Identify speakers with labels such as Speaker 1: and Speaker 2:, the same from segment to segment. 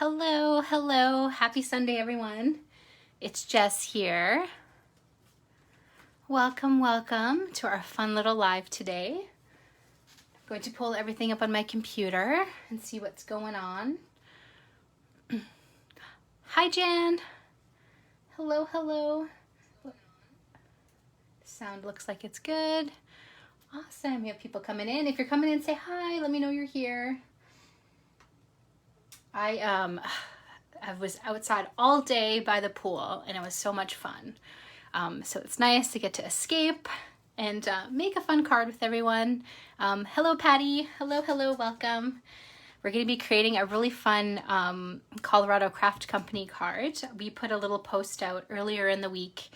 Speaker 1: Hello, hello. Happy Sunday, everyone. It's Jess here. Welcome, welcome to our fun little live today. I'm going to pull everything up on my computer and see what's going on. Hi, Jan. Hello, hello. Sound looks like it's good. Awesome. We have people coming in. If you're coming in, say hi. Let me know you're here. I was outside all day by the pool and it was so much fun. So it's nice to get to escape and make a fun card with everyone. Hello, Patty. Hello, hello, welcome. We're going to be creating a really fun Colorado Craft Company card. We put a little post out earlier in the week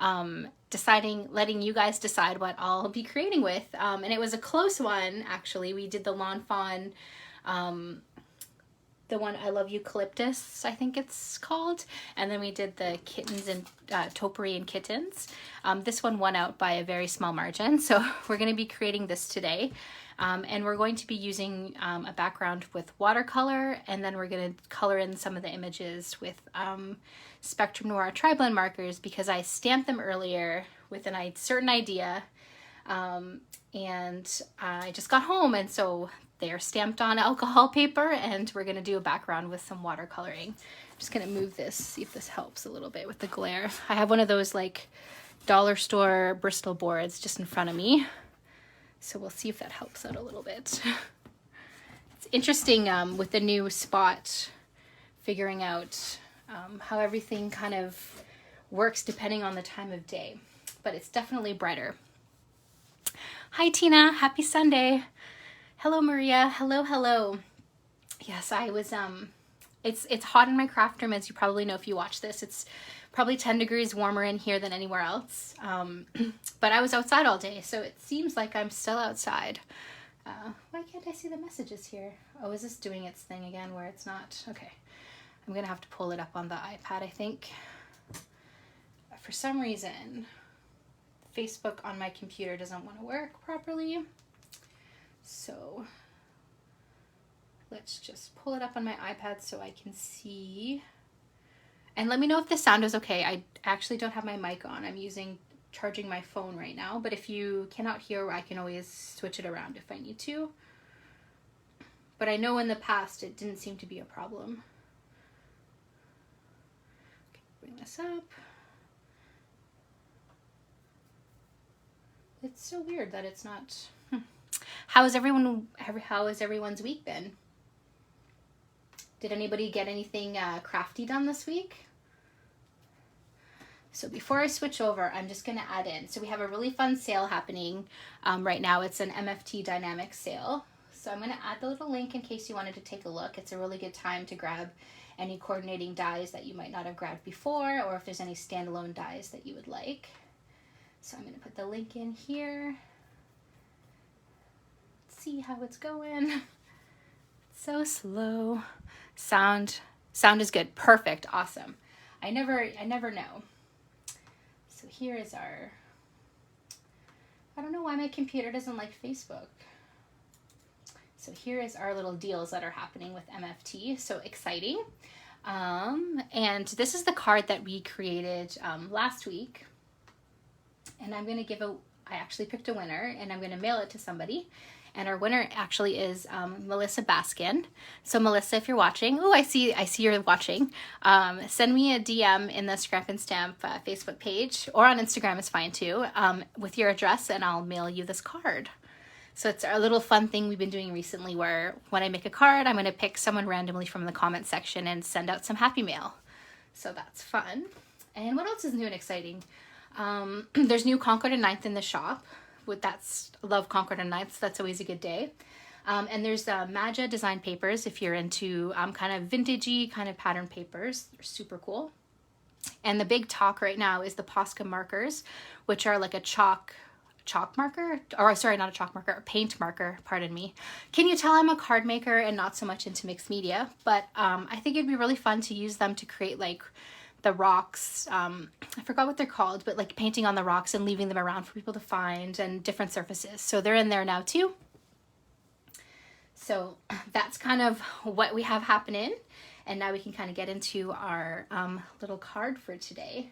Speaker 1: letting you guys decide what I'll be creating with. And it was a close one, actually. We did the Lawn Fawn, the one I Love Eucalyptus, I think it's called. And then we did the kittens and topiary and kittens. This one won out by a very small margin. So we're going to be creating this today. And we're going to be using a background with watercolor. And then we're going to color in some of the images with Spectrum Noir tri-blend markers because I stamped them earlier with a certain idea. And I just got home, and so they're stamped on alcohol paper, and we're going to do a background with some watercoloring. I'm just going to move this, see if this helps a little bit with the glare. I have one of those like dollar store Bristol boards just in front of me, so we'll see if that helps out a little bit. It's interesting with the new spot, figuring out how everything kind of works depending on the time of day, but it's definitely brighter. Hi, Tina. Happy Sunday. Hello, Maria. Hello, hello. Yes, I was, it's hot in my craft room, as you probably know if you watch this. It's probably 10 degrees warmer in here than anywhere else. But I was outside all day, so it seems like I'm still outside. Why can't I see the messages here? Oh, is this doing its thing again where it's not? Okay. I'm going to have to pull it up on the iPad, I think. For some reason, Facebook on my computer doesn't want to work properly. So let's just pull it up on my iPad so I can see. And let me know if the sound is okay. I actually don't have my mic on. I'm charging my phone right now. But if you cannot hear, I can always switch it around if I need to. But I know in the past it didn't seem to be a problem. Okay, bring this up. It's so weird that it's not. How has everyone's week been? Did anybody get anything crafty done this week? So before I switch over, I'm just going to add in. So we have a really fun sale happening right now. It's an MFT Dynamic sale. So I'm going to add the little link in case you wanted to take a look. It's a really good time to grab any coordinating dies that you might not have grabbed before, or if there's any standalone dies that you would like. So I'm going to put the link in here. See how it's going. It's so slow. Sound is good. Perfect. Awesome. I never know. So here is our, I don't know why my computer doesn't like Facebook. So here is our little deals that are happening with MFT. So exciting. And this is the card that we created last week. And I'm going to I actually picked a winner, and I'm going to mail it to somebody. And our winner actually is Melissa Baskin. So Melissa, if you're watching, I see you're watching. Send me a DM in the Scrap and Stamp Facebook page, or on Instagram is fine too, with your address, and I'll mail you this card. So it's our little fun thing we've been doing recently, where when I make a card, I'm going to pick someone randomly from the comment section and send out some happy mail. So that's fun. And what else is new and exciting? There's new Concord and Ninth in the shop. Love Concord and Ninth, so that's always a good day. And there's Maja design papers if you're into kind of vintagey kind of pattern papers. They're super cool. And the big talk right now is the Posca markers, which are like a chalk marker, or sorry, not a chalk marker, a paint marker, pardon me. Can you tell I'm a card maker and not so much into mixed media? But I think it'd be really fun to use them to create like the rocks, I forgot what they're called, but like painting on the rocks and leaving them around for people to find, and different surfaces. So they're in there now too. So that's kind of what we have happening. And now we can kind of get into our little card for today.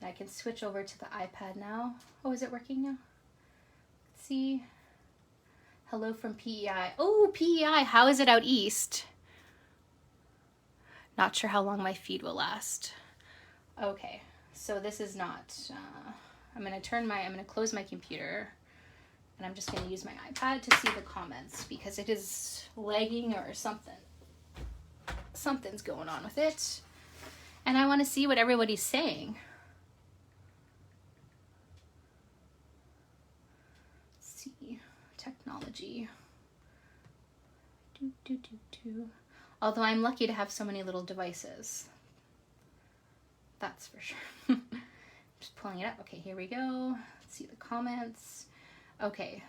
Speaker 1: And I can switch over to the iPad now. Oh, is it working now? Let's see. Hello from PEI. Oh, PEI, how is it out east? Not sure how long my feed will last. Okay, so this is not, I'm gonna close my computer, and I'm just gonna use my iPad to see the comments because it is lagging or something. Something's going on with it. And I wanna see what everybody's saying. Let's see, technology. Although I'm lucky to have so many little devices. That's for sure. Just pulling it up. Okay, here we go. Let's see the comments. Okay,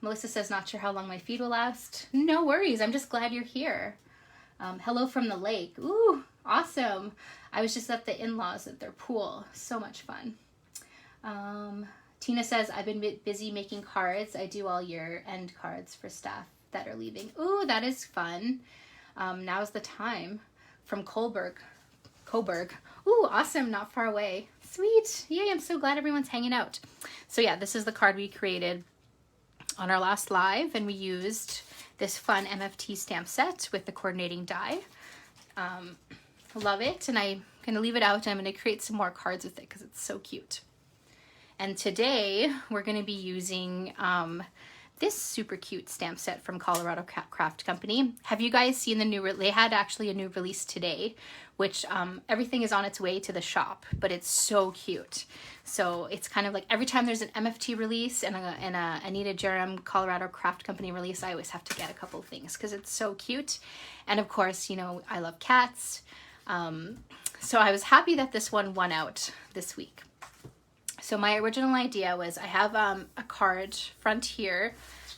Speaker 1: Melissa says, not sure how long my feed will last. No worries, I'm just glad you're here. Hello from the lake. Ooh, awesome. I was just at the in-laws at their pool. So much fun. Tina says, I've been busy making cards. I do all year-end cards for staff that are leaving. Ooh, that is fun. Now's the time. From Coburg. Ooh, awesome, not far away. Sweet. Yay, I'm so glad everyone's hanging out. So yeah, this is the card we created on our last live, and we used this fun MFT stamp set with the coordinating die. Love it, and I'm gonna leave it out, and I'm gonna create some more cards with it because it's so cute. And today, we're gonna be using this super cute stamp set from Colorado Craft Company. Have you guys seen the new, they had actually a new release today, which everything is on its way to the shop, but it's so cute. So it's kind of like every time there's an MFT release and a Anita Jeram Colorado Craft Company release, I always have to get a couple of things because it's so cute. And of course, you know, I love cats. So I was happy that this one won out this week. So my original idea was I have a card front here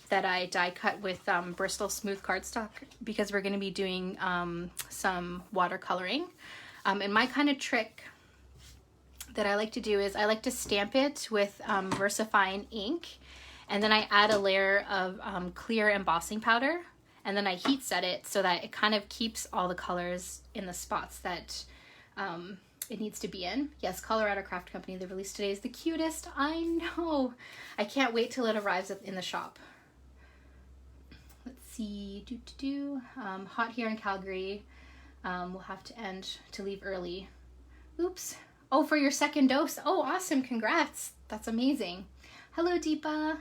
Speaker 1: that I die cut with Bristol smooth cardstock because we're going to be doing some watercoloring. And my kind of trick that I like to do is I like to stamp it with VersaFine ink, and then I add a layer of clear embossing powder, and then I heat set it so that it kind of keeps all the colors in the spots that it needs to be in. Yes, Colorado Craft Company, the release today is the cutest. I know. I can't wait till it arrives in the shop. Let's see. Hot here in Calgary. We'll have to leave early. Oops. Oh, for your second dose. Oh, awesome. Congrats. That's amazing. Hello, Deepa.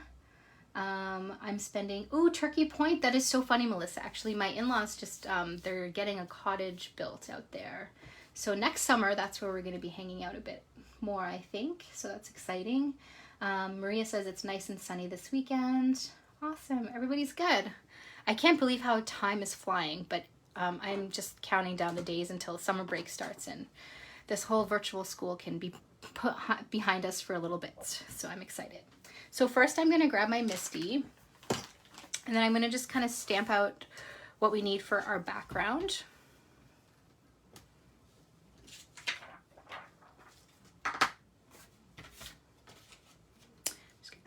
Speaker 1: I'm spending, Turkey Point. That is so funny, Melissa. Actually, my in-laws just, they're getting a cottage built out there. So next summer, that's where we're going to be hanging out a bit more, I think. So that's exciting. Maria says it's nice and sunny this weekend. Awesome. Everybody's good. I can't believe how time is flying, but I'm just counting down the days until summer break starts and this whole virtual school can be put behind us for a little bit. So I'm excited. So first I'm going to grab my Misty, and then I'm going to just kind of stamp out what we need for our background.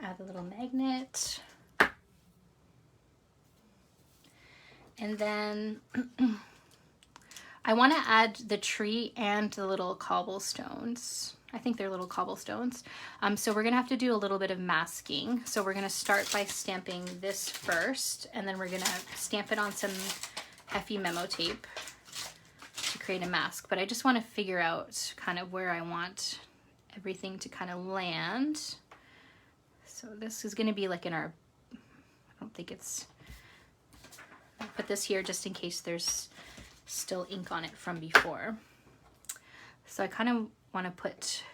Speaker 1: Add a little magnet, and then I want to add the tree and the little cobblestones. I think they're little cobblestones. So we're gonna have to do a little bit of masking. So we're gonna start by stamping this first, and then we're gonna stamp it on some Heffy memo tape to create a mask. But I just want to figure out kind of where I want everything to kind of land. So this is going to be like in our, I don't think it's, I'll put this here just in case there's still ink on it from before. So I kind of want to put,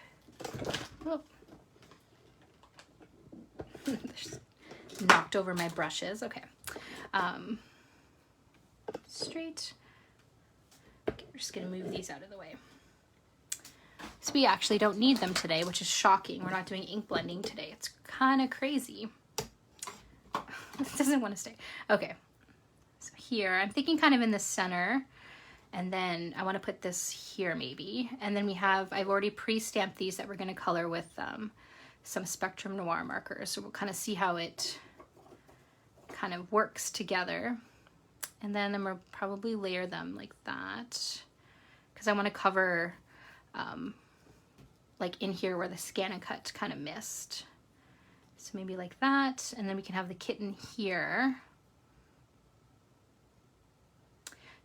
Speaker 1: knocked over my brushes. Okay. Straight. Okay, we're just going to move these out of the way. So we actually don't need them today, which is shocking. We're not doing ink blending today. It's kind of crazy. This doesn't want to stay. Okay, so here, I'm thinking kind of in the center, and then I want to put this here maybe. And then we have, I've already pre-stamped these that we're going to color with some Spectrum Noir markers. So we'll kind of see how it kind of works together. And then I'm gonna probably layer them like that because I want to cover like in here where the Scan and Cut kind of missed. So maybe like that, and then we can have the kitten here.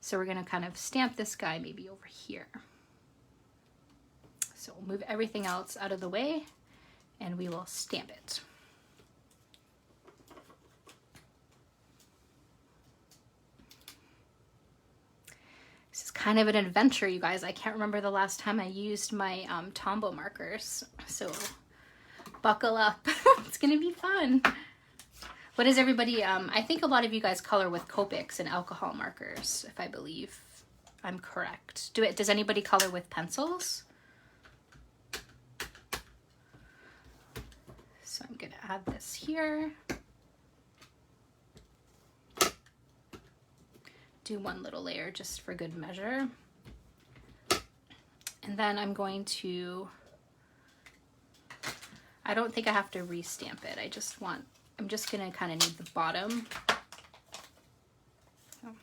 Speaker 1: So we're gonna kind of stamp this guy maybe over here. So we'll move everything else out of the way and we will stamp it. This is kind of an adventure, you guys. I can't remember the last time I used my Tombow markers, so buckle up. It's gonna be fun. What is everybody, I think a lot of you guys color with Copics and alcohol markers, if I believe I'm correct. Does anybody color with pencils? So I'm gonna add this here. Do one little layer just for good measure. And then I'm going to, I don't think I have to re-stamp it. I'm just gonna kind of need the bottom. So, I'm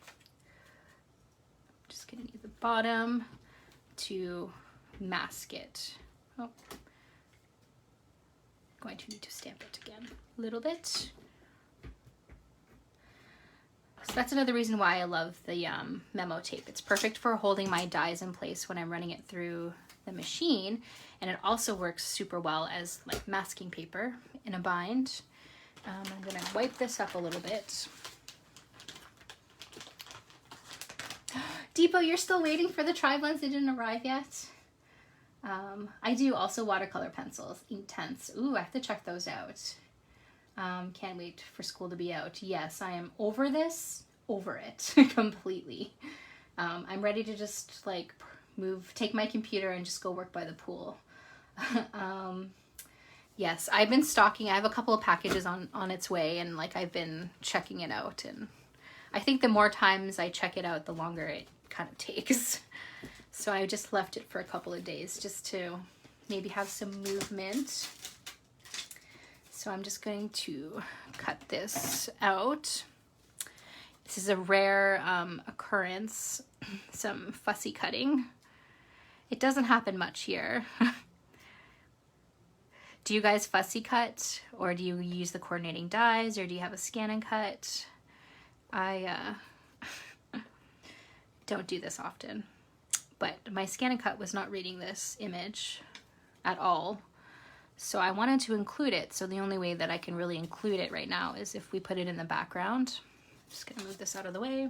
Speaker 1: just gonna need the bottom to mask it. Oh, going to need to stamp it again a little bit. So that's another reason why I love the memo tape. It's perfect for holding my dies in place when I'm running it through the machine, and it also works super well as like masking paper in a bind. I'm gonna wipe this up a little bit. Depot, you're still waiting for the tri-blends? They didn't arrive yet? I do also watercolor pencils, Inktense. Ooh, I have to check those out. Can't wait for school to be out. Yes, I am over it completely. I'm ready to just like take my computer and just go work by the pool. Yes, I've been stocking. I have a couple of packages on its way, and like I've been checking it out, and I think the more times I check it out, the longer it kind of takes. So I just left it for a couple of days just to maybe have some movement. So I'm just going to cut this out. This is a rare occurrence, some fussy cutting. It doesn't happen much here. Do you guys fussy cut, or do you use the coordinating dies, or do you have a Scan and Cut? I don't do this often, but my Scan and Cut was not reading this image at all. So I wanted to include it. So the only way that I can really include it right now is if we put it in the background. I'm just gonna move this out of the way.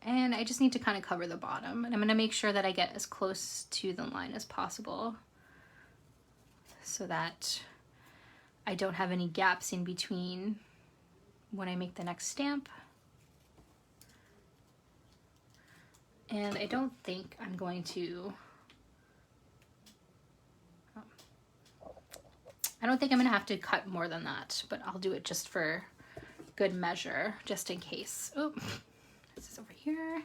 Speaker 1: And I just need to kind of cover the bottom, and I'm gonna make sure that I get as close to the line as possible so that I don't have any gaps in between when I make the next stamp. And I don't think I'm going to, I don't think I'm gonna have to cut more than that, but I'll do it just for good measure, just in case. Oh, this is over here.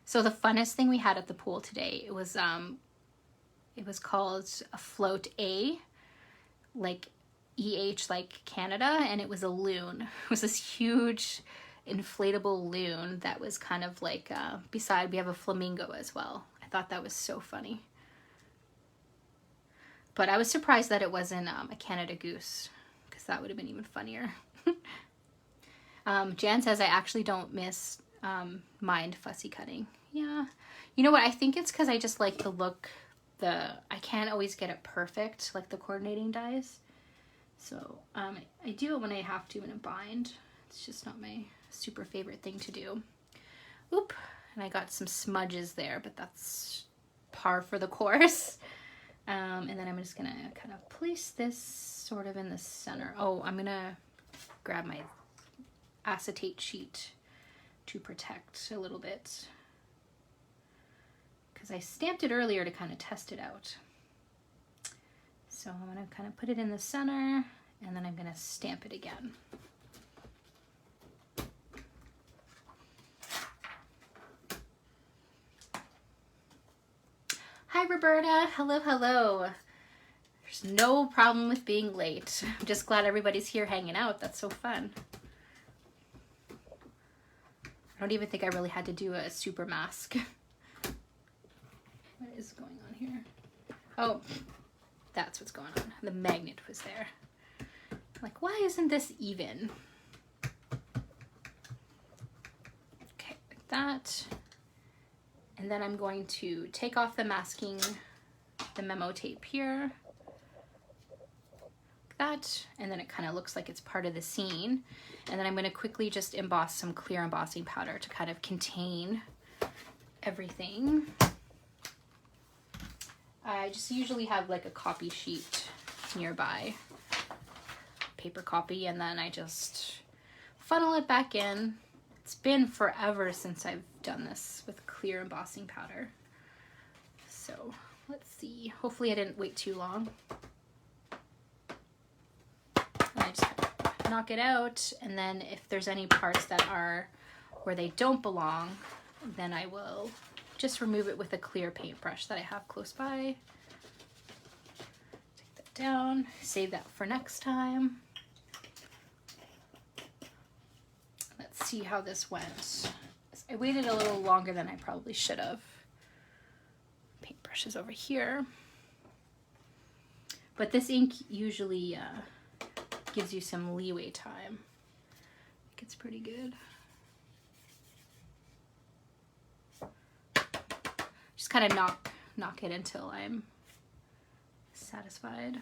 Speaker 1: So the funnest thing we had at the pool today, it was called a float A, like EH, like Canada, and it was a loon. It was this huge inflatable loon that was kind of like, beside we have a flamingo as well. I thought that was so funny. But I was surprised that it wasn't a Canada goose, because that would have been even funnier. Jan says, I actually don't mind fussy cutting. Yeah. You know what? I think it's because I just like the look, I can't always get it perfect, like the coordinating dies. So I do it when I have to in a bind. It's just not my super favorite thing to do. Oop. And I got some smudges there, but that's par for the course. And then I'm just gonna kind of place this sort of in the center. Oh, I'm gonna grab my acetate sheet to protect a little bit, because I stamped it earlier to kind of test it out. So I'm gonna kind of put it in the center, and then I'm gonna stamp it again. Hi Roberta, hello, hello. There's There's no problem with being late. I'm just glad everybody's here hanging out. That's so fun. I don't even think I really had to do a super mask. What is going on here? Oh, that's what's going on. The magnet was there. Like, why isn't this even? Okay, like that. And then I'm going to take off the masking, the memo tape here. Like that. And then it kind of looks like it's part of the scene. And then I'm going to quickly just emboss some clear embossing powder to kind of contain everything. I just usually have like a copy sheet nearby, paper copy, and then I just funnel it back in. It's been forever since I've done this with clear embossing powder. So let's see, hopefully I didn't wait too long. And I just knock it out, and then if there's any parts that are where they don't belong, then I will just remove it with a clear paintbrush that I have close by. Take that down, save that for next time. Let's see how this went. I waited a little longer than I probably should have. Paintbrush is over here. But this ink usually gives you some leeway time. I think it's pretty good. Just kind of knock it until I'm satisfied.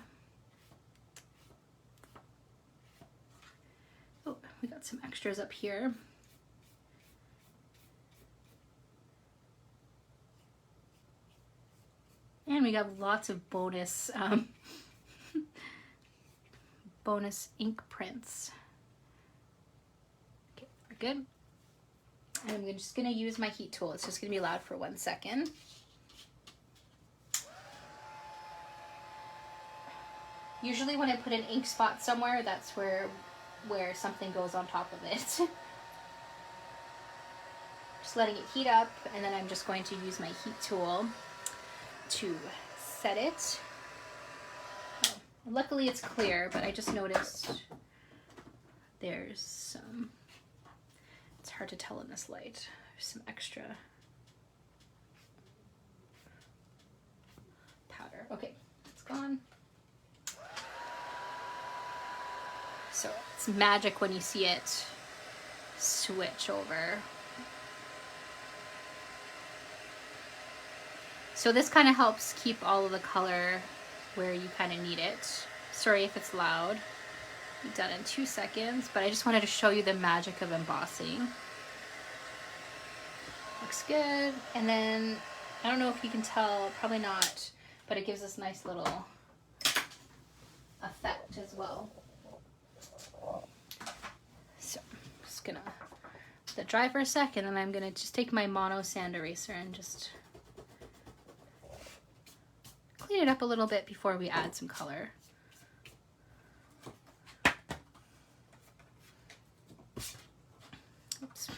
Speaker 1: Oh, we got some extras up here. And we got lots of bonus bonus ink prints. Okay, we're good. And I'm just gonna use my heat tool. It's just gonna be loud for 1 second. Usually when I put an ink spot somewhere, that's where something goes on top of it. Just letting it heat up, and then I'm just going to use my heat tool to set it. Oh, luckily it's clear, but I just noticed there's some, it's hard to tell in this light, there's some extra powder. Okay, it's gone. So it's magic when you see it switch over. So this kind of helps keep all of the color where you kind of need it. Sorry if it's loud. Be done in 2 seconds, but I just wanted to show you the magic of embossing. Looks good. And then, I don't know if you can tell, probably not, but it gives this nice little effect as well. So I'm just gonna let it dry for a second, and I'm gonna just take my mono sand eraser and just clean it up a little bit before we add some color. Oops.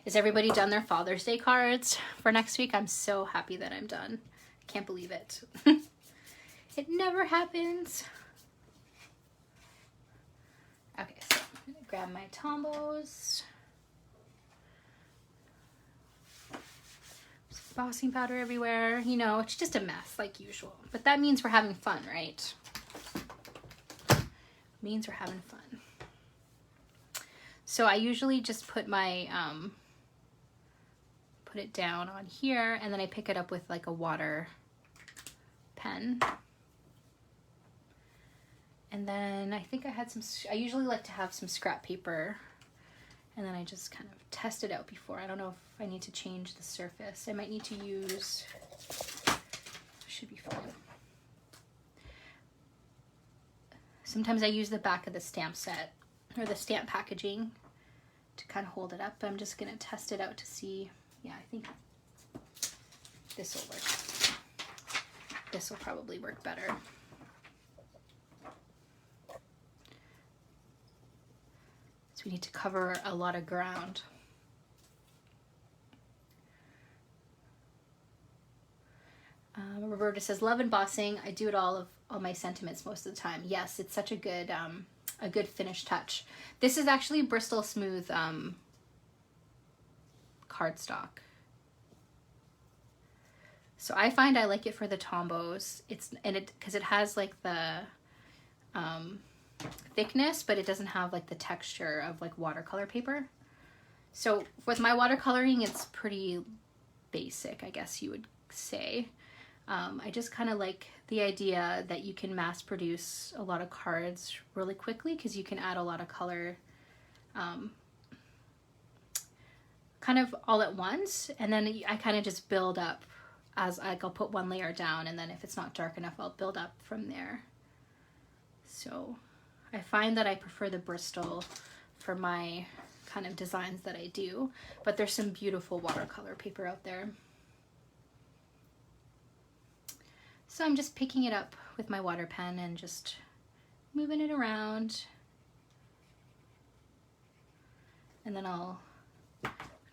Speaker 1: Is everybody done their Father's Day cards for next week? I'm so happy that I'm done. Can't believe it. It never happens. Okay, so I'm gonna grab my Tombos. Embossing powder everywhere. You know, it's just a mess like usual. But that means we're having fun, right? It means we're having fun. So I usually just put my, put it down on here, and then I pick it up with like a water pen. And then I think I had some, I usually like to have some scrap paper, and then I just kind of test it out before. I don't know if I need to change the surface. I might need to use, should be fine. Sometimes I use the back of the stamp set or the stamp packaging to kind of hold it up. But I'm just gonna test it out to see. Yeah, I think this will work. This will probably work better. So we need to cover a lot of ground. Roberta says, love embossing. I do it all my sentiments most of the time. Yes, it's such a good finish touch. This is actually Bristol Smooth cardstock. So I find I like it for the tombos. Because it has like the thickness, but it doesn't have like the texture of like watercolor paper. So with my watercoloring, it's pretty basic, I guess you would say. I just kind of like the idea that you can mass produce a lot of cards really quickly because you can add a lot of color kind of all at once, and then I kind of just build up as like I'll put one layer down, and then if it's not dark enough, I'll build up from there. So I find that I prefer the Bristol for my kind of designs that I do, but there's some beautiful watercolor paper out there. So I'm just picking it up with my water pen and just moving it around, and then I'll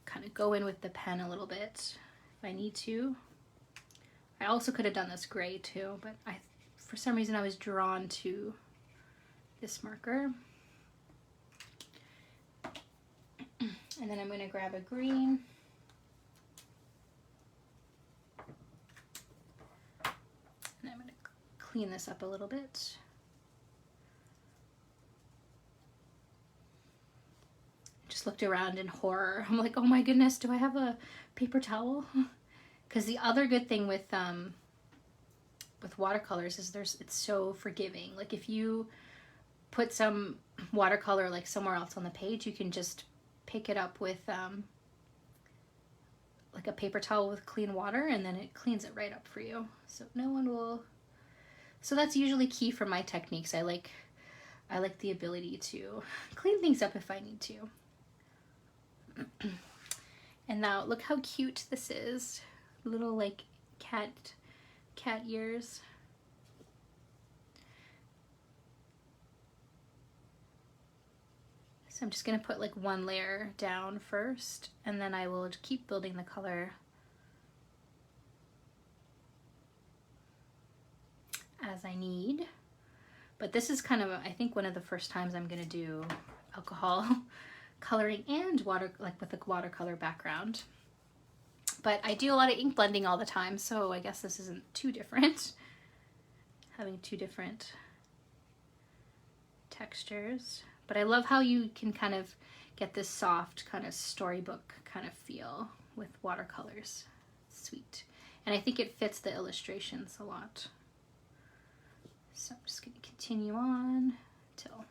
Speaker 1: kind of go in with the pen a little bit if I need to. I also could have done this gray too, but for some reason I was drawn to this marker. And then I'm going to grab a green. And I'm going to clean this up a little bit. Just looked around in horror. I'm like, oh my goodness, do I have a paper towel? Because the other good thing with watercolors is it's so forgiving. Like if you put some watercolor like somewhere else on the page, you can just pick it up with like a paper towel with clean water, and then it cleans it right up for you. So no one will. So that's usually key for my techniques. I like the ability to clean things up if I need to. And now look how cute this is. Little like cat ears. So I'm just going to put like one layer down first, and then I will keep building the color as I need. But this is kind of, I think, one of the first times I'm going to do alcohol coloring and water, like with a watercolor background. But I do a lot of ink blending all the time, so I guess this isn't too different. Having two different textures. But I love how you can kind of get this soft kind of storybook kind of feel with watercolors. Sweet. And I think it fits the illustrations a lot. So I'm just going to continue on till I'm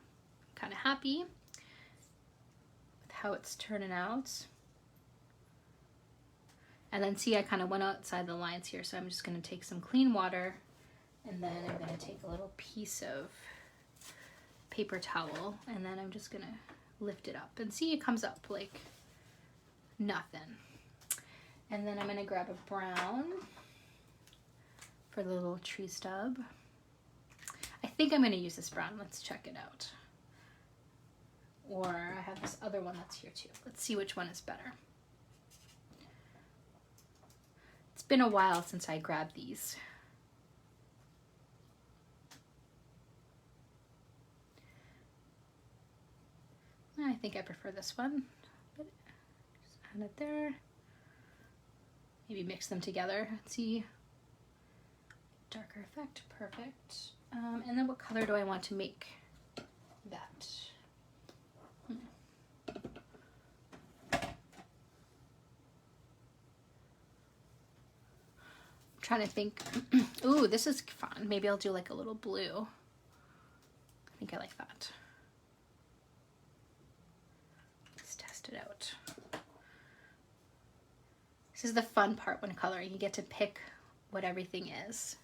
Speaker 1: kind of happy with how it's turning out. And then see, I kind of went outside the lines here, so I'm just going to take some clean water, and then I'm going to take a little piece of paper towel, and then I'm just going to lift it up. And see, it comes up like nothing. And then I'm going to grab a brown for the little tree stub. I think I'm going to use this brown. Let's check it out. Or I have this other one that's here too. Let's see which one is better. It's been a while since I grabbed these. I think I prefer this one. But just add it there. Maybe mix them together. Let's see. Darker effect. Perfect. And then what color do I want to make that? Trying to think. Ooh, this is fun. Maybe I'll do like a little blue. I think I like that. Let's test it out. This is the fun part when coloring. You get to pick what everything is.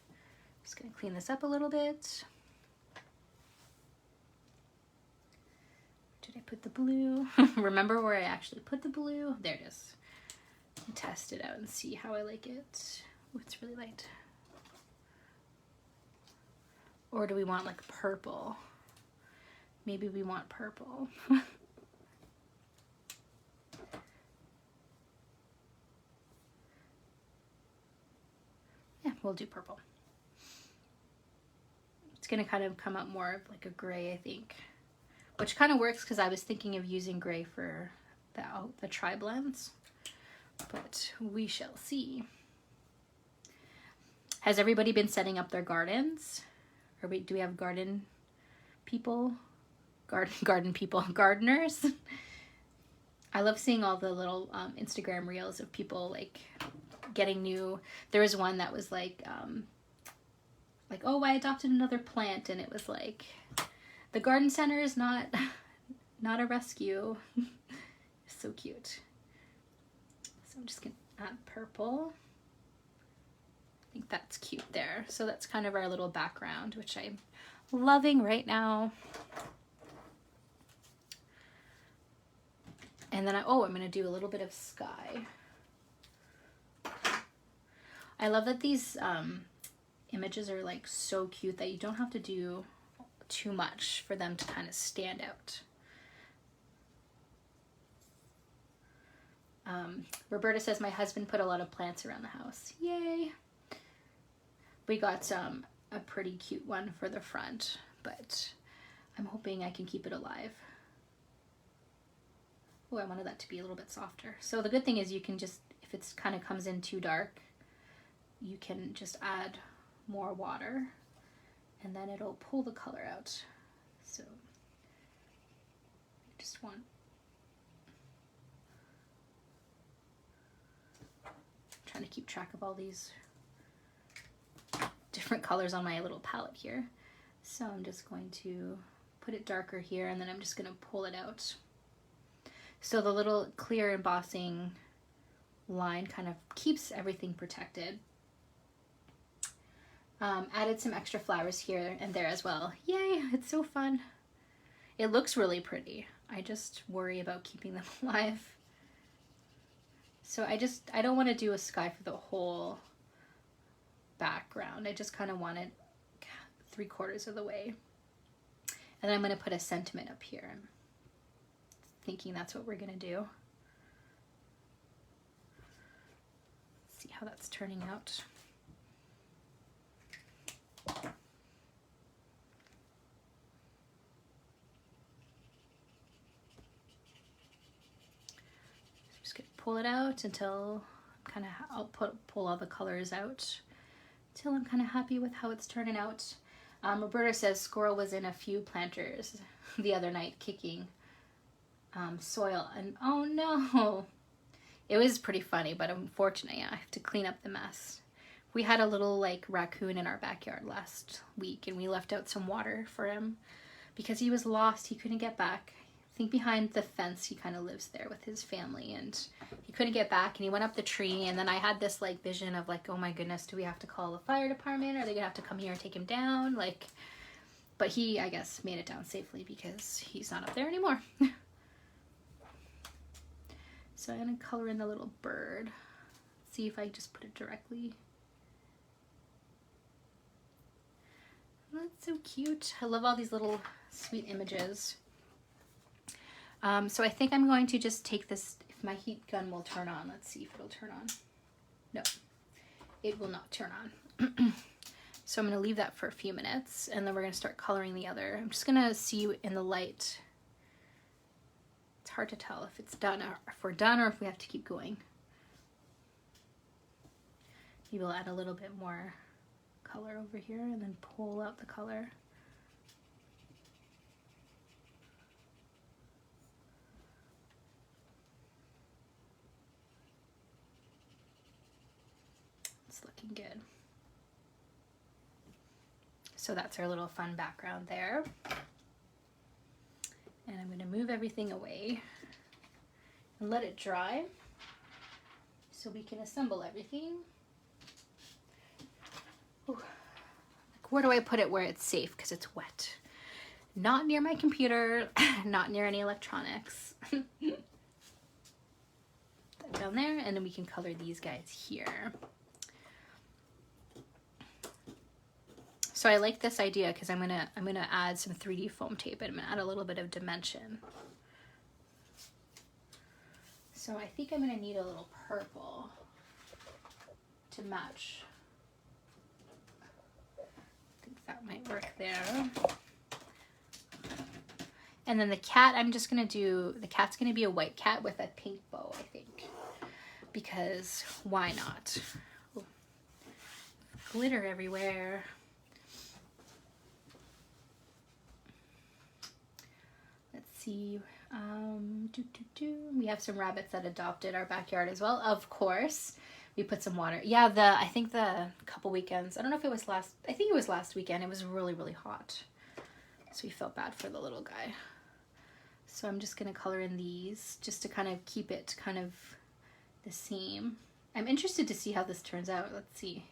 Speaker 1: Just gonna clean this up a little bit. Did I put the blue? Remember where I actually put the blue? There it is. And test it out and see how I like it. Ooh, it's really light. Or do we want like purple? Maybe we want purple. Yeah, we'll do purple. gonna kind of come up more of like a gray, I think, which kind of works because I was thinking of using gray for the tri-blends, but we shall see. Has everybody been setting up their gardens? Or do we have garden people? Garden people, gardeners? I love seeing all the little Instagram reels of people like getting new. There was one that was like, oh, I adopted another plant, and it was like, the garden center is not a rescue. So cute. So I'm just gonna add purple. I think that's cute there. So that's kind of our little background, which I'm loving right now. And then I'm gonna do a little bit of sky. I love that these images are like so cute that you don't have to do too much for them to kind of stand out. Roberta says, my husband put a lot of plants around the house. Yay! We got a pretty cute one for the front, but I'm hoping I can keep it alive. Oh, I wanted that to be a little bit softer. So the good thing is you can just, if it's kind of comes in too dark, you can just add more water and then it'll pull the color out. So just want, trying to keep track of all these different colors on my little palette here. So I'm just going to put it darker here, and then I'm just going to pull it out. So the little clear embossing line kind of keeps everything protected. Added some extra flowers here and there as well. Yay, it's so fun. It looks really pretty. I just worry about keeping them alive. So I don't want to do a sky for the whole background. I just kind of want it 3/4 of the way. And then I'm going to put a sentiment up here. I'm thinking that's what we're going to do. Let's see how that's turning out. Just going to pull it out until I'll pull all the colors out till I'm kind of happy with how it's turning out. Roberta says squirrel was in a few planters the other night kicking soil, and oh no, it was pretty funny, but unfortunately I have to clean up the mess. We had a little like raccoon in our backyard last week, and we left out some water for him because he was lost. He couldn't get back. I think behind the fence he kind of lives there with his family, and he couldn't get back, and he went up the tree. And then I had this like vision of like, oh my goodness, do we have to call the fire department? Are they gonna have to come here and take him down? Like, but he, I guess, made it down safely because he's not up there anymore. So I'm gonna color in the little bird. See if I just put it directly. That's so cute. I love all these little sweet images. So I think I'm going to just take this, if my heat gun will turn on. Let's see if it'll turn on. No, it will not turn on. So I'm going to leave that for a few minutes, and then we're going to start coloring the other. I'm just going to see in the light. It's hard to tell if it's done, or if we're done, or if we have to keep going. Maybe we'll add a little bit more color over here and then pull out the color. It's looking good. So that's our little fun background there. And I'm going to move everything away and let it dry so we can assemble everything. Ooh. Where do I put it where it's safe? Because it's wet. Not near my computer, not near any electronics. Down there, and then we can color these guys here. So I like this idea because I'm gonna add some 3D foam tape, and I'm gonna add a little bit of dimension. So I think I'm gonna need a little purple to match. I think that might work there. And then the cat, I'm just gonna do, the cat's gonna be a white cat with a pink bow, I think. Because why not? Ooh. Glitter everywhere. Let's see. We have some rabbits that adopted our backyard as well, of course. We put some water. Yeah, I think the couple weekends, I don't know if it was I think it was last weekend. It was really, really hot. So we felt bad for the little guy. So I'm just gonna color in these just to kind of keep it kind of the same. I'm interested to see how this turns out. Let's see.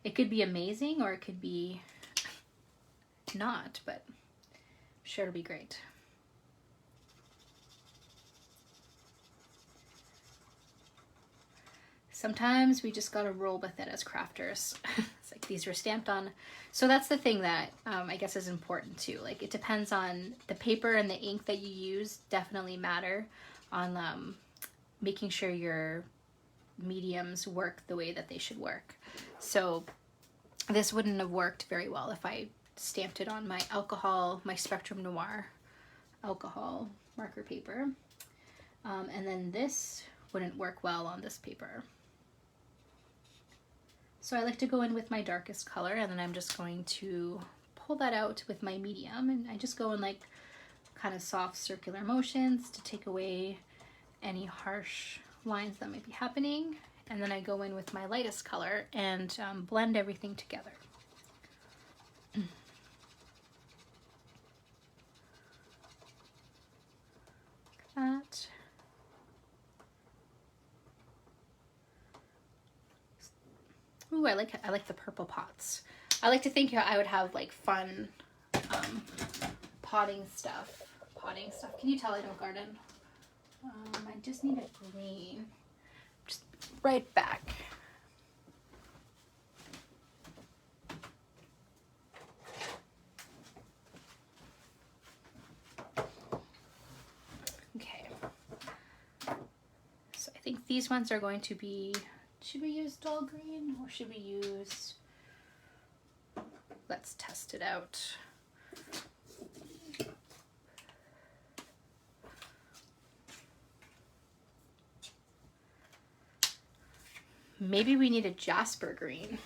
Speaker 1: It could be amazing or it could be not, but I'm sure it'll be great. Sometimes we just gotta roll with it as crafters. It's like these were stamped on. So that's the thing that I guess is important too. Like it depends on the paper and the ink that you use definitely matter on making sure your mediums work the way that they should work. So this wouldn't have worked very well if I stamped it on my alcohol, my Spectrum Noir alcohol marker paper. And then this wouldn't work well on this paper. So I like to go in with my darkest color and then I'm just going to pull that out with my medium, and I just go in like kind of soft circular motions to take away any harsh lines that might be happening. And then I go in with my lightest color and blend everything together. Like that. Ooh, I like the purple pots. I like to think I would have like fun potting stuff. Can you tell I don't garden? I just need a green. Just right back. Okay. So I think these ones are going to be, should we use dull green or should we use, let's test it out. Maybe we need a jasper green.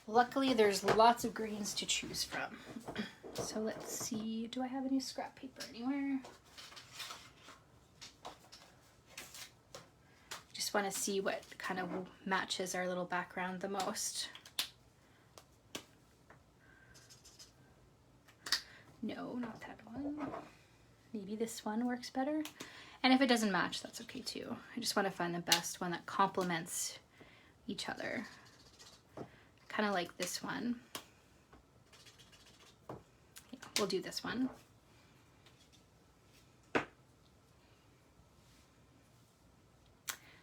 Speaker 1: Luckily, there's lots of greens to choose from. So let's see, do I have any scrap paper anywhere? Just want to see what kind of matches our little background the most. No, not that one. Maybe this one works better. And if it doesn't match, that's okay too. I just want to find the best one that complements each other. Kind of like this one. Yeah, we'll do this one.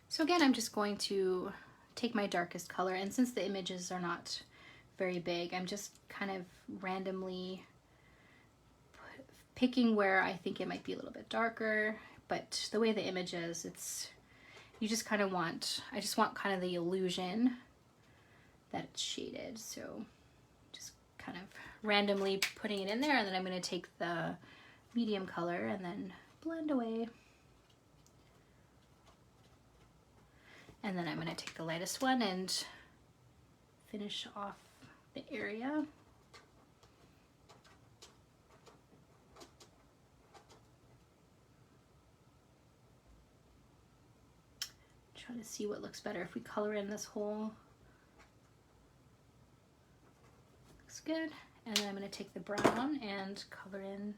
Speaker 1: So again, I'm just going to take my darkest color, and since the images are not very big, I'm just kind of randomly picking where I think it might be a little bit darker, but the way the image is, you just kind of want, I just want kind of the illusion that it's shaded. So just kind of randomly putting it in there, and then I'm going to take the medium color and then blend away. And then I'm going to take the lightest one and finish off the area. Try to see what looks better if we color in this whole. Looks good. And then I'm going to take the brown and color in.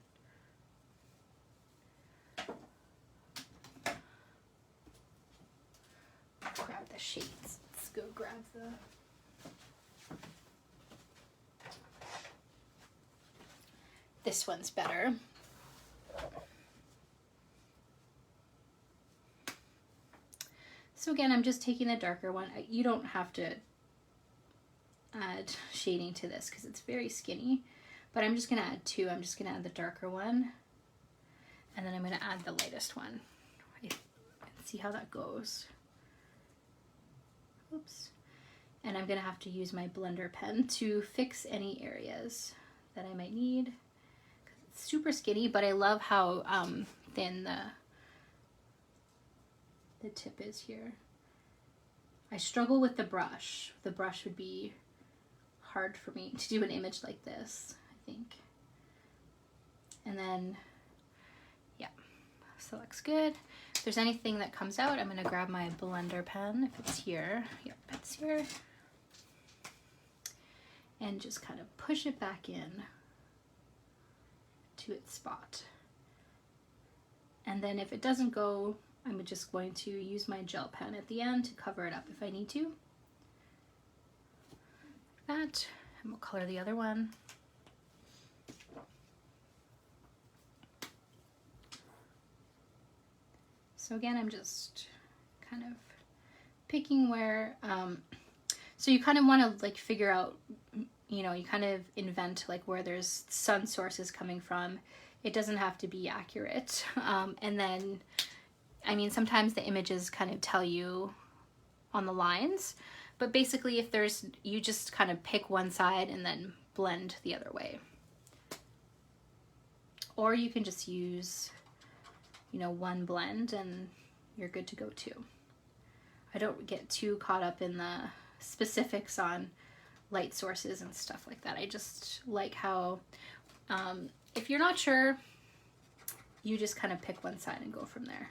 Speaker 1: Grab the shades. Let's go grab the. This one's better. So again, I'm just taking the darker one. You don't have to add shading to this because it's very skinny, but I'm just going to add two. I'm just going to add the darker one, and then I'm going to add the lightest one. Let's see how that goes. Oops. And I'm gonna have to use my blender pen to fix any areas that I might need. It's super skinny, but I love how thin the tip is here. I struggle with the brush. The brush would be hard for me to do an image like this, I think. And then, yeah, so that looks good. If there's anything that comes out, I'm gonna grab my blender pen, if it's here. Yep, it's here. And just kind of push it back in to its spot. And then if it doesn't go, I'm just going to use my gel pen at the end to cover it up if I need to. That, and we'll color the other one. So again, I'm just kind of picking where, so you kind of want to like figure out, you know, you kind of invent like where there's sun sources coming from. It doesn't have to be accurate. And then, I mean, sometimes the images kind of tell you on the lines, but basically if there's, you just kind of pick one side and then blend the other way. Or you can just use, you know, one blend and you're good to go too. I don't get too caught up in the specifics on light sources and stuff like that. I just like how, if you're not sure, you just kind of pick one side and go from there.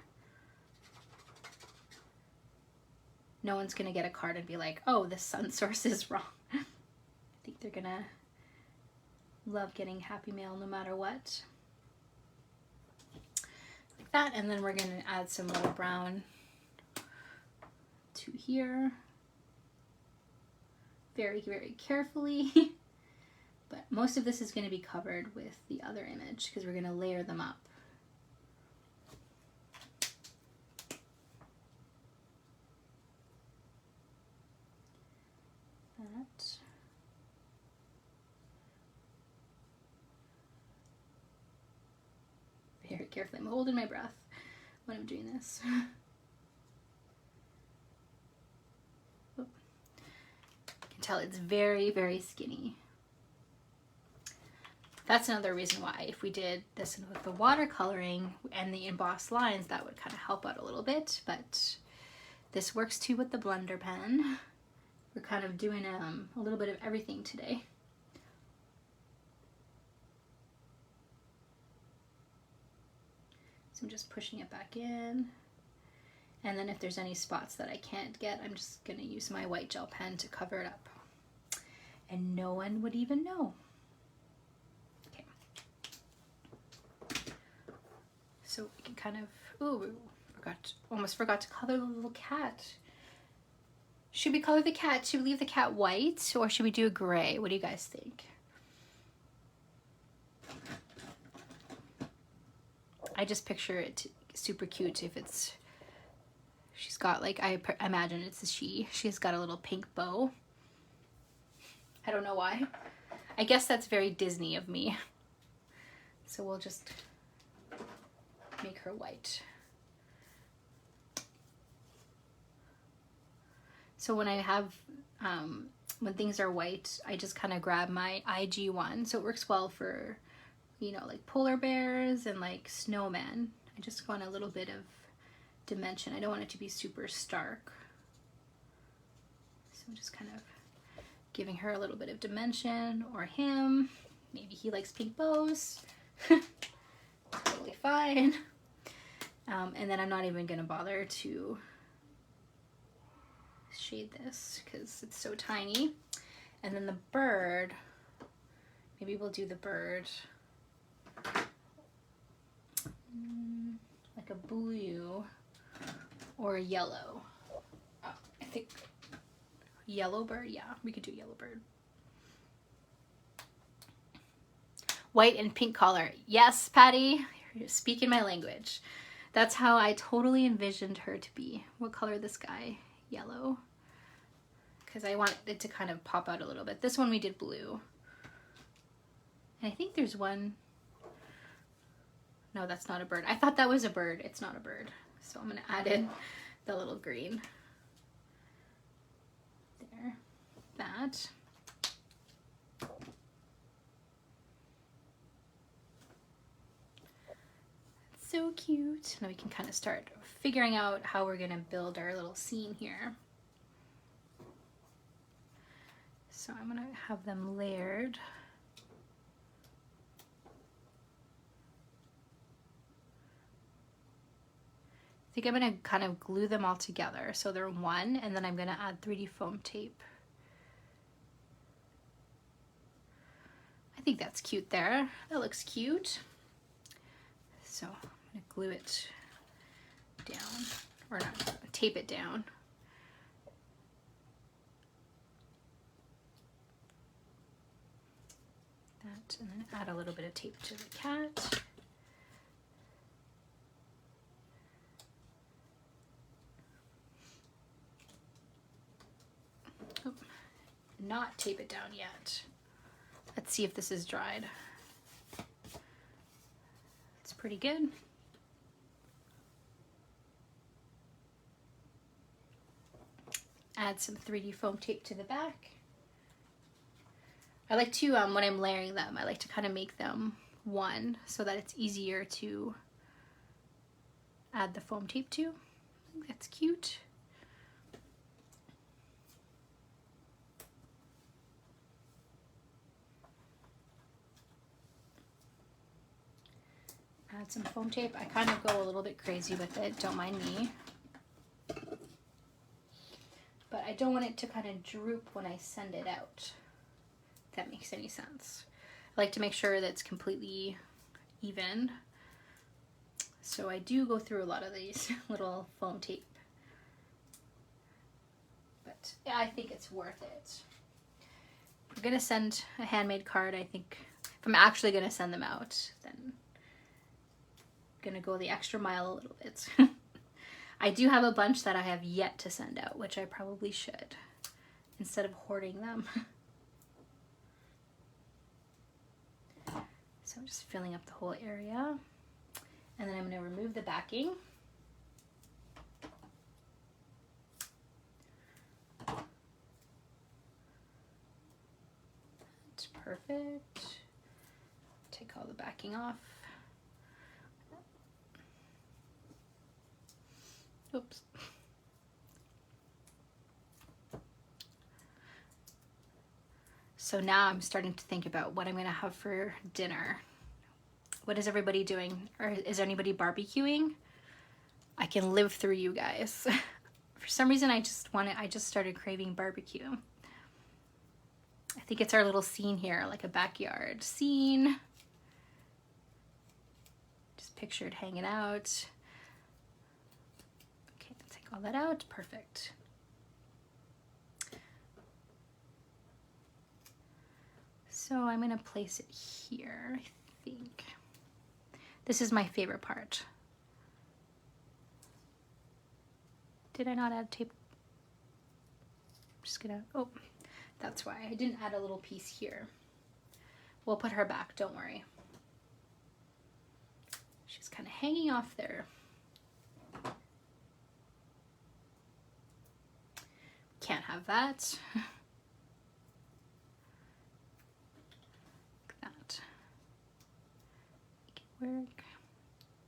Speaker 1: No one's gonna get a card and be like, oh, the sun source is wrong. I think they're gonna love getting happy mail no matter what. Like that, and then we're gonna add some more brown to here. Very, very carefully. But most of this is going to be covered with the other image because we're going to layer them up. That. Very carefully. I'm holding my breath when I'm doing this. Oh. You can tell it's very, very skinny. That's another reason why if we did this with the watercoloring and the embossed lines, that would kind of help out a little bit, but this works too with the blender pen. We're kind of doing a little bit of everything today. So I'm just pushing it back in. And then if there's any spots that I can't get, I'm just gonna use my white gel pen to cover it up. And no one would even know. So we can kind of, ooh, almost forgot to color the little cat. Should we color the cat? Should we leave the cat white or should we do a gray? What do you guys think? I just picture it super cute if it's, she's got like, I imagine it's a she. She's got a little pink bow. I don't know why. I guess that's very Disney of me. So we'll just make her white. So when I have, when things are white, I just kind of grab my IG one. So it works well for, you know, like polar bears and like snowmen. I just want a little bit of dimension. I don't want it to be super stark. So I'm just kind of giving her a little bit of dimension, or him. Maybe he likes pink bows. Totally fine. And then I'm not even gonna bother to shade this because it's so tiny. And then the bird, maybe we'll do the bird like a blue or a yellow. Oh, I think yellow bird, yeah, we could do yellow bird. White and pink collar. Yes, Patty, you're speaking my language. That's how I totally envisioned her to be. What color this guy? Yellow. Because I want it to kind of pop out a little bit. This one we did blue. And I think there's one. No, that's not a bird. I thought that was a bird. It's not a bird. So I'm gonna add in the little green. There, that. So cute. Now we can kind of start figuring out how we're gonna build our little scene here. So I'm gonna have them layered. I think I'm gonna kind of glue them all together so they're one, and then I'm gonna add 3D foam tape. I think that's cute there. That looks cute. So I'm gonna glue it down, or not, tape it down. That, and then add a little bit of tape to the cat. Oh, not tape it down yet. Let's see if this is dried. It's pretty good. Add some 3D foam tape to the back. I like to, when I'm layering them, I like to kind of make them one so that it's easier to add the foam tape to. I think that's cute. Add some foam tape. I kind of go a little bit crazy with it, don't mind me. But I don't want it to kind of droop when I send it out, if that makes any sense. I like to make sure that it's completely even. So I do go through a lot of these little foam tape. But yeah, I think it's worth it. If I'm gonna send a handmade card, I think if I'm actually gonna send them out, then I'm gonna go the extra mile a little bit. I do have a bunch that I have yet to send out, which I probably should, instead of hoarding them. So I'm just filling up the whole area. And then I'm gonna remove the backing. That's perfect. Take all the backing off. Oops. So now I'm starting to think about what I'm gonna have for dinner. What is everybody doing? Or is anybody barbecuing? I can live through you guys. For some reason I just started craving barbecue. I think it's our little scene here, like a backyard scene. Just pictured hanging out. All that out, perfect. So I'm gonna place it here, I think. This is my favorite part. Did I not add tape? I'm just gonna, oh, that's why. I didn't add a little piece here. We'll put her back, don't worry. She's kind of hanging off there. Can't have that. Look at that. Make it work.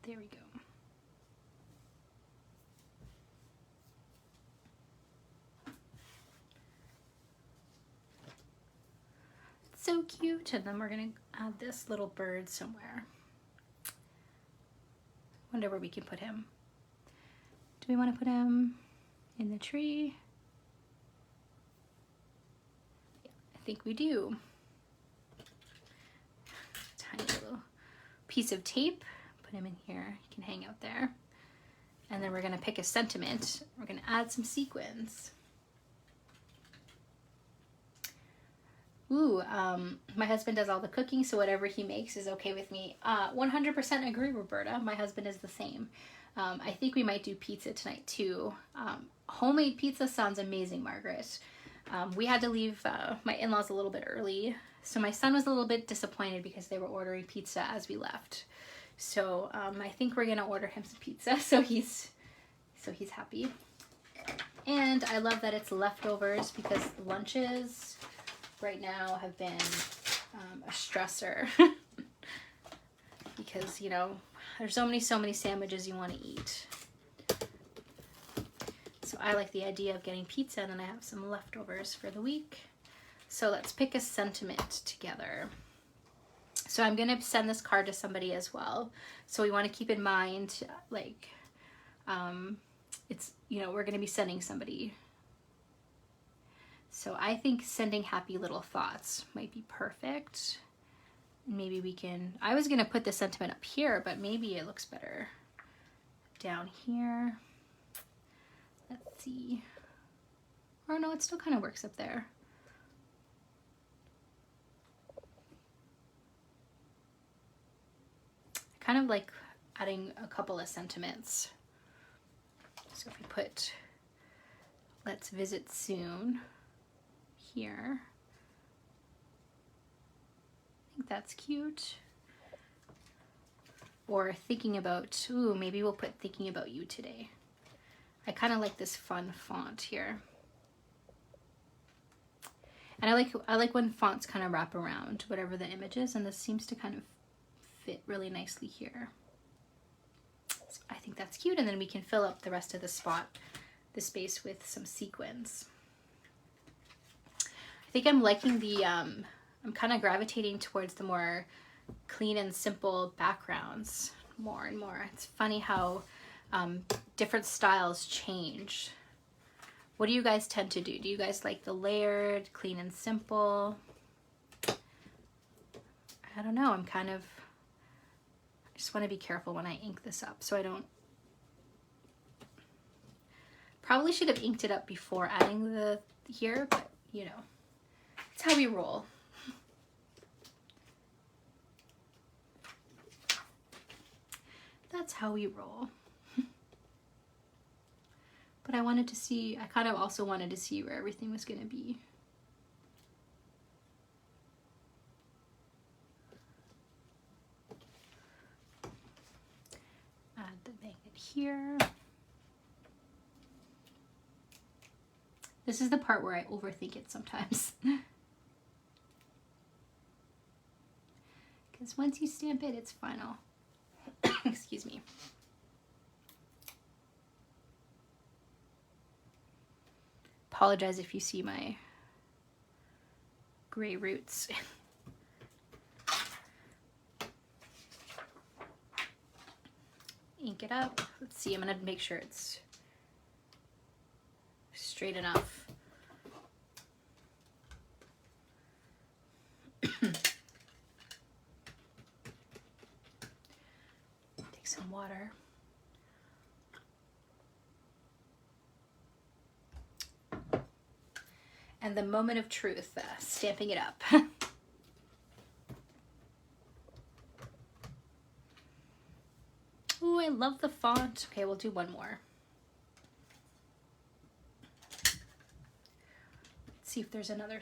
Speaker 1: There we go. It's so cute. And then we're gonna add this little bird somewhere. Wonder where we can put him. Do we want to put him in the tree? I think we do. Tiny little piece of tape, put him in here, he can hang out there. And then we're gonna pick a sentiment. We're gonna add some sequins. Ooh, my husband does all the cooking, so whatever he makes is okay with me. 100% agree, Roberta. My husband is the same. I think we might do pizza tonight too. Homemade pizza sounds amazing, Margaret. We had to leave my in-laws a little bit early, so my son was a little bit disappointed because they were ordering pizza as we left. So I think we're gonna order him some pizza so he's So he's happy. And I love that it's leftovers because lunches right now have been a stressor. Because, you know, there's so many sandwiches you want to eat. So I like the idea of getting pizza and then I have some leftovers for the week. So let's pick a sentiment together. So I'm going to send this card to somebody as well. So we want to keep in mind, like, it's, you know, we're going to be sending somebody. So I think sending happy little thoughts might be perfect. Maybe we can, I was going to put the sentiment up here, but maybe it looks better down here. Let's see. Or no, it still kind of works up there. I kind of like adding a couple of sentiments. So if we put, let's visit soon here. I think that's cute. Or thinking about, ooh, maybe we'll put thinking about you today. I kind of like this fun font here. And I like when fonts kind of wrap around whatever the image is, and this seems to kind of fit really nicely here. So I think that's cute, and then we can fill up the rest of the space with some sequins. I think I'm liking the, I'm kind of gravitating towards the more clean and simple backgrounds more and more. It's funny how different styles change. What do you guys tend to do? Do you guys like the layered, clean and simple? I don't know. I just want to be careful when I ink this up so I don't. Probably should have inked it up before adding the here, but you know, it's how we roll. That's how we roll. But I wanted to see, I kind of also wanted to see where everything was going to be. Add the magnet here. This is the part where I overthink it sometimes. Because once you stamp it, it's final. Excuse me. Apologize if you see my gray roots. Ink it up. Let's see, I'm gonna make sure it's straight enough. Take some water. And the moment of truth, stamping it up. Ooh, I love the font. Okay, we'll do one more. Let's see if there's another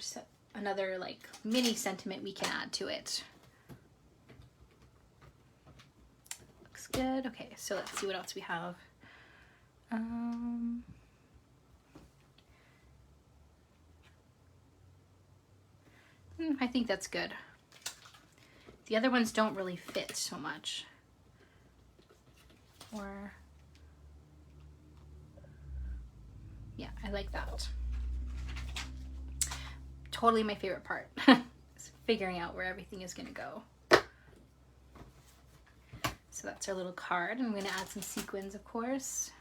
Speaker 1: like mini sentiment we can add to it. Looks good. Okay, so let's see what else we have. I think that's good. The other ones don't really fit so much. Or, yeah, I like that. Totally my favorite part. Is figuring out where everything is gonna go. So that's our little card. I'm gonna add some sequins, of course.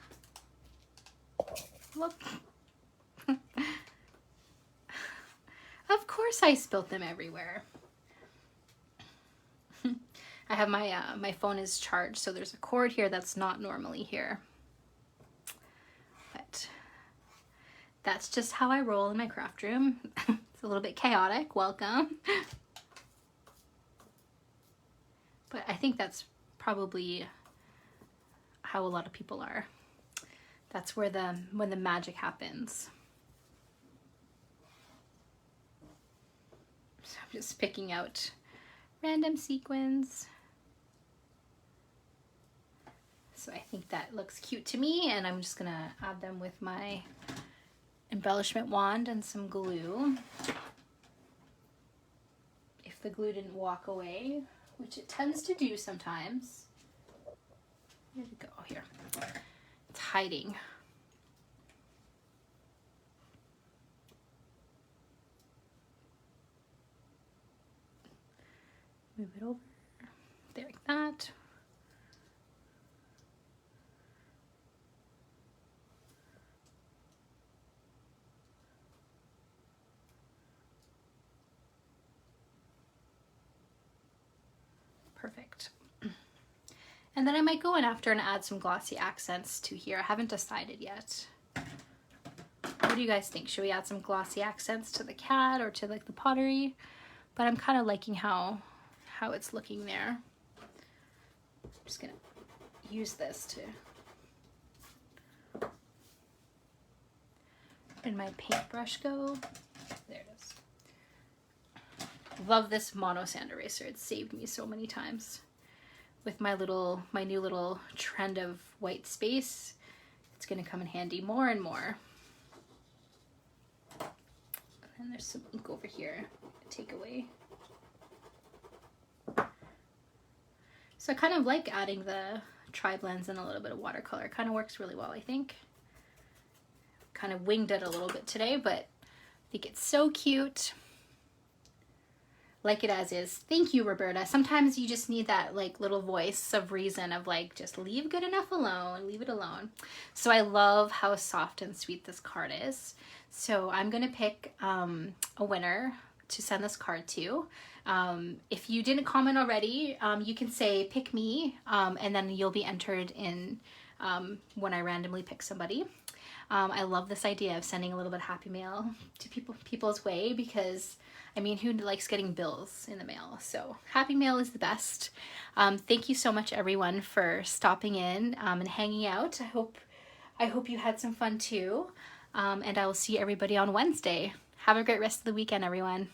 Speaker 1: Look. Of course I spilt them everywhere. I have my phone is charged, so there's a cord here that's not normally here. But that's just how I roll in my craft room. It's a little bit chaotic. Welcome. But I think that's probably how a lot of people are. That's where when the magic happens. So I'm just picking out random sequins. So I think that looks cute to me, and I'm just gonna add them with my embellishment wand and some glue. If the glue didn't walk away, which it tends to do sometimes. Where'd it go? Here. It's hiding. Move it over. There, like that. Perfect. And then I might go in after and add some glossy accents to here. I haven't decided yet. What do you guys think? Should we add some glossy accents to the cat or to like the pottery? But I'm kind of liking how it's looking there. I'm just gonna use this to in my paintbrush go. There it is. Love this mono sand eraser. It's saved me so many times. With my new little trend of white space, it's gonna come in handy more and more. And there's some ink over here. Take away. So I kind of like adding the tri-blends and a little bit of watercolor. It kind of works really well, I think. Kind of winged it a little bit today, but I think it's so cute. Like it as is. Thank you, Roberta. Sometimes you just need that like little voice of reason of like, just leave good enough alone, leave it alone. So I love how soft and sweet this card is. So I'm gonna pick a winner to send this card to. If you didn't comment already, you can say pick me, and then you'll be entered in when I randomly pick somebody. I love this idea of sending a little bit of happy mail to people's way, because I mean, who likes getting bills in the mail? So happy mail is the best. Thank you so much, everyone, for stopping in and hanging out. I hope you had some fun too. And I will see everybody on Wednesday. Have a great rest of the weekend, everyone.